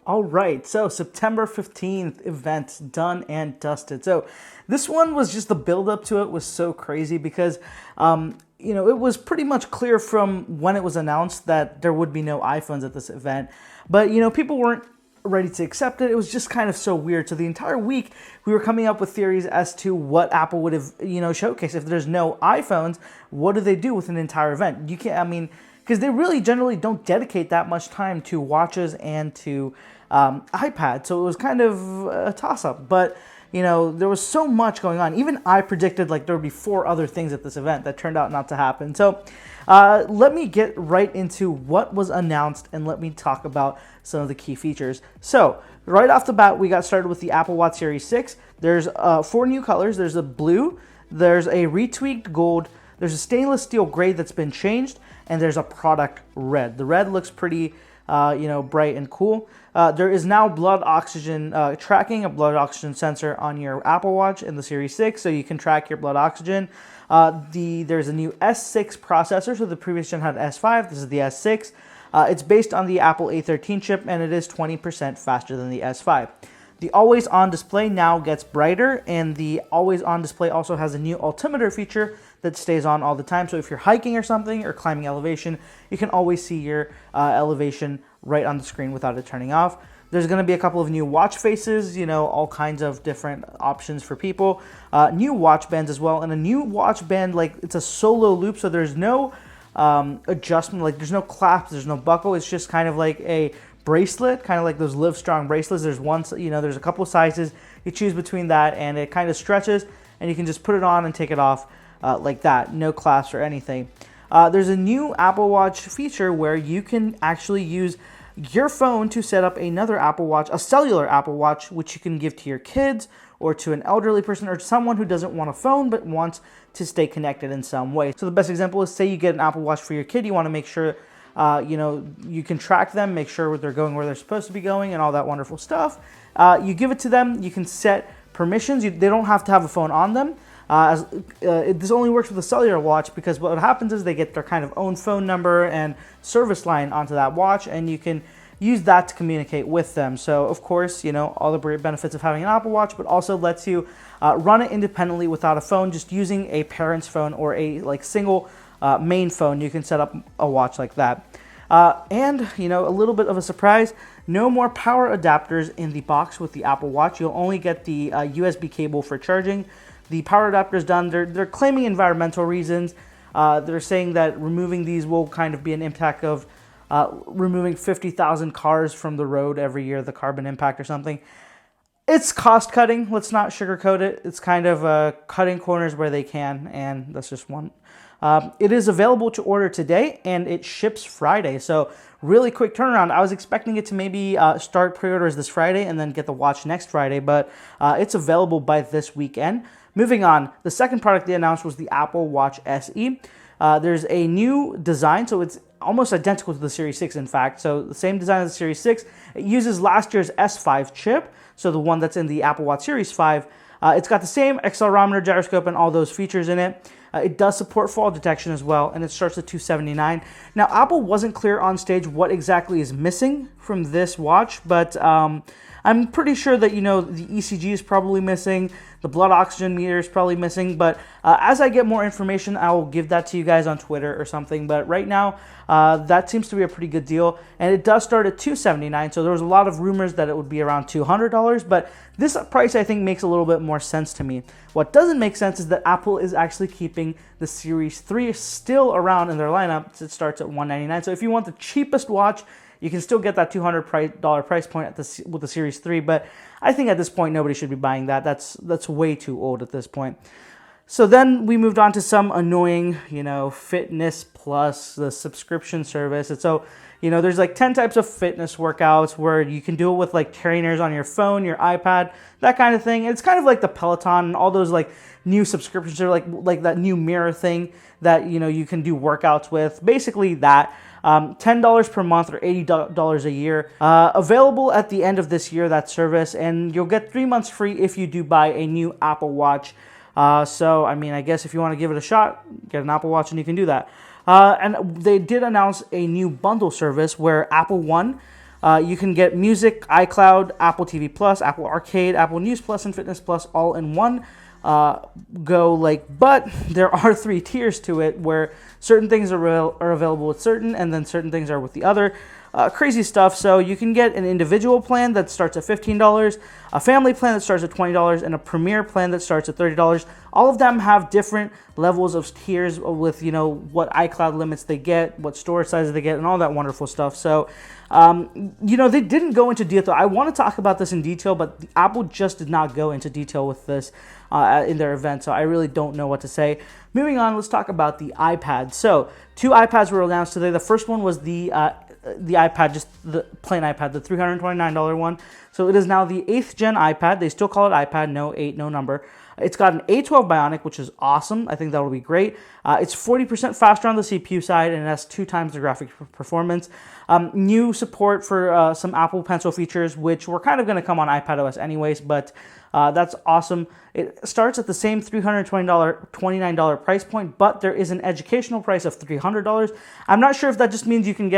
All right, so September 15th event done and dusted. So this one was just the build up to it was so crazy because, it was pretty much clear from when it was announced that there would be no iPhones at this event. But, people weren't ready to accept it. It was just kind of so weird. So the entire week we were coming up with theories as to what Apple would have, showcased. If there's no iPhones, what do they do with an entire event? You can't, because they really generally don't dedicate that much time to watches and to iPad. So it was kind of a toss-up. But, there was so much going on. Even I predicted like there would be 4 other things at this event that turned out not to happen. So let me get right into what was announced and let me talk about some of the key features. So right off the bat, we got started with the Apple Watch Series 6. There's 4 new colors. There's a blue, there's a retweaked gold, there's a stainless steel gray that's been changed, and there's a product red. The red looks pretty bright and cool. There is now blood oxygen tracking, a blood oxygen sensor on your Apple Watch in the Series 6, so you can track your blood oxygen. There's a new S6 processor, so the previous gen had S5, this is the S6. It's based on the Apple A13 chip, and it is 20% faster than the S5. The always-on display now gets brighter, and the always-on display also has a new altimeter feature that stays on all the time. So if you're hiking or something or climbing elevation, you can always see your elevation right on the screen without it turning off. There's going to be a couple of new watch faces, all kinds of different options for people. New watch bands as well, and a new watch band, like it's a solo loop, so there's no adjustment, like there's no clasp, there's no buckle. It's just kind of like a bracelet, kind of like those Live Strong bracelets. There's there's a couple sizes. You choose between that, and it kind of stretches, and you can just put it on and take it off like that. No clasp or anything. There's a new Apple Watch feature where you can actually use your phone to set up another Apple Watch, a cellular Apple Watch, which you can give to your kids or to an elderly person or someone who doesn't want a phone but wants to stay connected in some way. So the best example is, say you get an Apple Watch for your kid, you want to make sure you can track them, make sure they're going where they're supposed to be going and all that wonderful stuff. You give it to them, you can set permissions. They don't have to have a phone on them. This only works with a cellular watch because what happens is they get their kind of own phone number and service line onto that watch, and you can use that to communicate with them. So of course, all the great benefits of having an Apple Watch, but also lets you run it independently without a phone, just using a parent's phone or a single main phone. You can set up a watch like that. And a little bit of a surprise, no more power adapters in the box with the Apple Watch. You'll only get the USB cable for charging. The power adapter is done. They're claiming environmental reasons. They're saying that removing these will kind of be an impact of removing 50,000 cars from the road every year, the carbon impact or something. It's cost cutting. Let's not sugarcoat it. It's kind of cutting corners where they can, and that's just one. It is available to order today, and it ships Friday. So really quick turnaround. I was expecting it to maybe start pre-orders this Friday and then get the watch next Friday, but it's available by this weekend. Moving on, the second product they announced was the Apple Watch SE. There's a new design, so it's almost identical to the Series 6, in fact. So the same design as the Series 6. It uses last year's S5 chip, so the one that's in the Apple Watch Series 5. It's got the same accelerometer, gyroscope, and all those features in it. It does support fall detection as well, and it starts at $279. Now, Apple wasn't clear on stage what exactly is missing from this watch, but I'm pretty sure that, the ECG is probably missing, the blood oxygen meter is probably missing, but as I get more information, I will give that to you guys on Twitter or something. But right now, that seems to be a pretty good deal, and it does start at $279, so there was a lot of rumors that it would be around $200, but this price, I think, makes a little bit more sense to me. What doesn't make sense is that Apple is actually keeping the Series 3 still around in their lineup. It starts at $199, so if you want the cheapest watch, you can still get that $200 price point with the Series 3, but I think at this point nobody should be buying that. That's way too old at this point. So then we moved on to some annoying, Fitness Plus, the subscription service. And so, there's like 10 types of fitness workouts where you can do it with like trainers on your phone, your iPad, that kind of thing. It's kind of like the Peloton and all those like new subscriptions are like that new mirror thing that, you can do workouts with. Basically that. $10 per month or $80 a year. Available at the end of this year, that service, and you'll get 3 months free if you do buy a new Apple Watch. So, I guess if you want to give it a shot, get an Apple Watch and you can do that. And they did announce a new bundle service where Apple One You can get Music, iCloud, Apple TV Plus, Apple Arcade, Apple News Plus, and Fitness Plus all in one but there are 3 tiers to it, where certain things are available with certain, and then certain things are with the other. Crazy stuff. So you can get an individual plan that starts at $15, a family plan that starts at $20, and a premier plan that starts at $30. All of them have different levels of tiers with, what iCloud limits they get, what storage sizes they get, and all that wonderful stuff. So, they didn't go into detail. I want to talk about this in detail, but Apple just did not go into detail with this in their event. So I really don't know what to say. Moving on, let's talk about the iPad. So 2 iPads were announced today. The first one was the iPad, just the plain iPad, the $329 one. So it is now the 8th gen iPad. They still call it iPad, no 8, no number. It's got an A12 Bionic, which is awesome. I think that will be great. It's 40% faster on the CPU side, and it has 2 times the graphic performance. New support for some Apple Pencil features, which were kind of going to come on iPadOS anyways, but that's awesome. It starts at the same $329 price point, but there is an educational price of $300. I'm not sure if that just means you can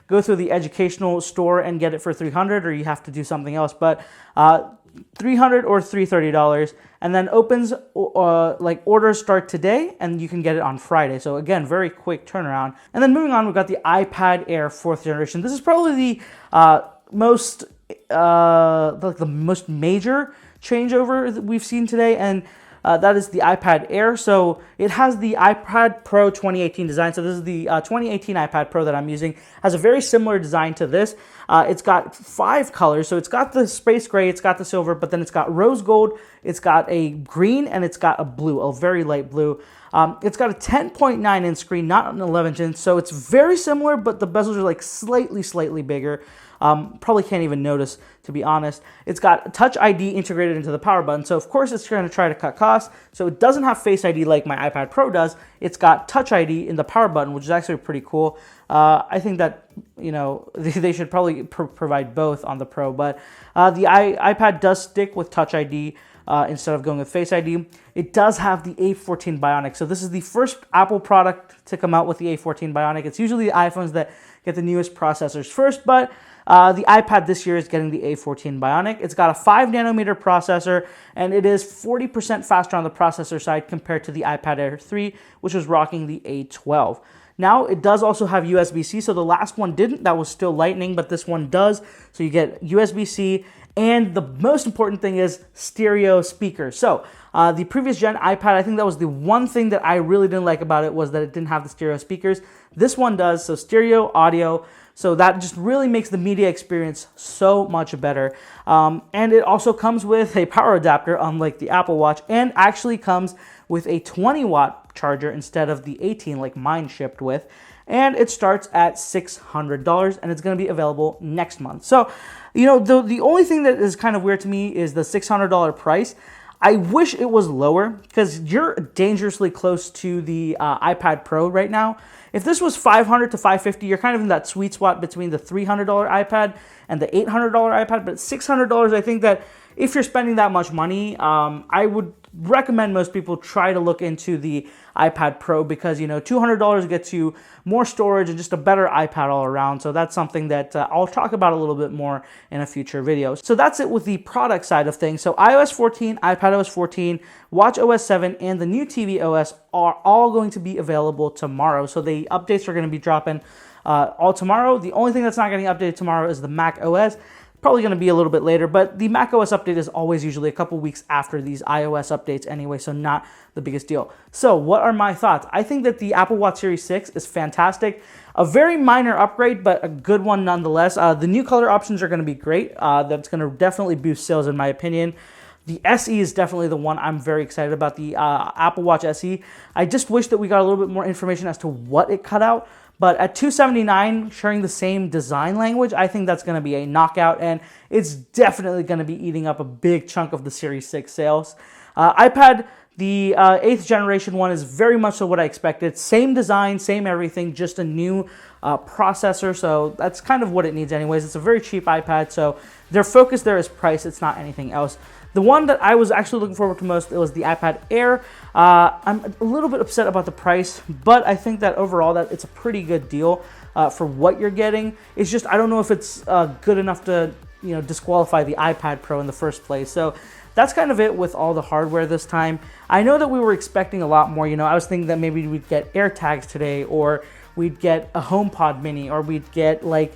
go through the educational store and get it for $300, or you have to do something else, but $300 or $330, and then opens orders start today, and you can get it on Friday. So again, very quick turnaround. And then moving on, we've got the iPad Air 4th generation. This is probably the most major changeover that we've seen today, and that is the iPad Air. So it has the iPad Pro 2018 design. So this is the 2018 iPad Pro that I'm using. Has a very similar design to this. It's got 5 colors. So it's got the space gray, it's got the silver, but then it's got rose gold, it's got a green, and it's got a blue, a very light blue. It's got a 10.9 inch screen, not an 11 inch. So it's very similar, but the bezels are slightly bigger. Probably can't even notice, to be honest. It's got Touch ID integrated into the power button. So of course it's going to try to cut costs. So it doesn't have Face ID like my iPad Pro does. It's got Touch ID in the power button, which is actually pretty cool. I think that, they should probably provide both on the Pro, but the iPad does stick with Touch ID instead of going with Face ID. It does have the A14 Bionic. So this is the first Apple product to come out with the A14 Bionic. It's usually the iPhones that get the newest processors first, but the iPad this year is getting the A14 Bionic. It's got a 5 nanometer processor, and it is 40% faster on the processor side compared to the iPad Air 3, which was rocking the A12. Now, it does also have USB-C, so the last one didn't. That was still Lightning, but this one does. So you get USB-C, and the most important thing is stereo speakers. So the previous gen iPad, I think that was the one thing that I really didn't like about it, was that it didn't have the stereo speakers. This one does, so stereo audio. So that just really makes the media experience so much better. And it also comes with a power adapter, unlike the Apple Watch, and actually comes with a 20-watt charger instead of the 18 like mine shipped with. And it starts at $600, and it's going to be available next month. So, the only thing that is kind of weird to me is the $600 price. I wish it was lower, because you're dangerously close to the iPad Pro right now. If this was $500 to $550, you're kind of in that sweet spot between the $300 iPad and the $800 iPad. But $600, I think that if you're spending that much money, I would recommend most people try to look into the iPad Pro, because $200 gets you more storage and just a better iPad all around. So that's something that I'll talk about a little bit more in a future video. So that's it with the product side of things. So iOS 14, iPadOS 14, watchOS 7, and the new tvOS are all going to be available tomorrow. So the updates are going to be dropping all tomorrow. The only thing that's not getting updated tomorrow is the Mac OS. Probably going to be a little bit later, but the macOS update is always usually a couple weeks after these iOS updates anyway, so not the biggest deal. So what are my thoughts? I think that the Apple Watch Series 6 is fantastic. A very minor upgrade, but a good one nonetheless. The new color options are going to be great. That's going to definitely boost sales in my opinion. The SE is definitely the one I'm very excited about, the Apple Watch SE. I just wish that we got a little bit more information as to what it cut out. But at $279, sharing the same design language, I think that's going to be a knockout, and it's definitely going to be eating up a big chunk of the Series 6 sales. iPad, the 8th generation one, is very much so what I expected. Same design, same everything, just a new processor, so that's kind of what it needs anyways. It's a very cheap iPad, so their focus there is price. It's not anything else. The one that I was actually looking forward to most, it was the iPad Air. I'm a little bit upset about the price, but I think that overall that it's a pretty good deal for what you're getting. It's just, I don't know if it's good enough to, you know, disqualify the iPad Pro in the first place. So that's kind of it with all the hardware this time. I know that we were expecting a lot more. You know, I was thinking that maybe we'd get AirTags today, or we'd get a HomePod Mini, or we'd get like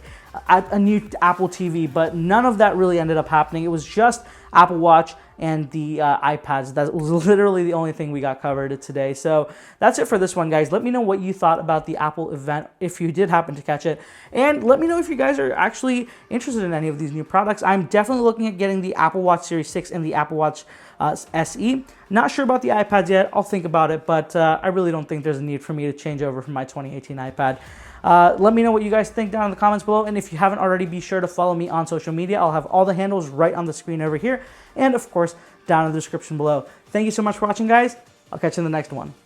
a new Apple TV, but none of that really ended up happening. It was just Apple Watch and the iPads. That was literally the only thing we got covered today. So that's it for this one, guys. Let me know what you thought about the Apple event, if you did happen to catch it. And let me know if you guys are actually interested in any of these new products. I'm definitely looking at getting the Apple Watch Series 6 and the Apple Watch SE. Not sure about the iPads yet. I'll think about it, but I really don't think there's a need for me to change over from my 2018 iPad. Let me know what you guys think down in the comments below, and if you haven't already, be sure to follow me on social media. I'll have all the handles right on the screen over here, and of course, down in the description below. Thank you so much for watching, guys. I'll catch you in the next one.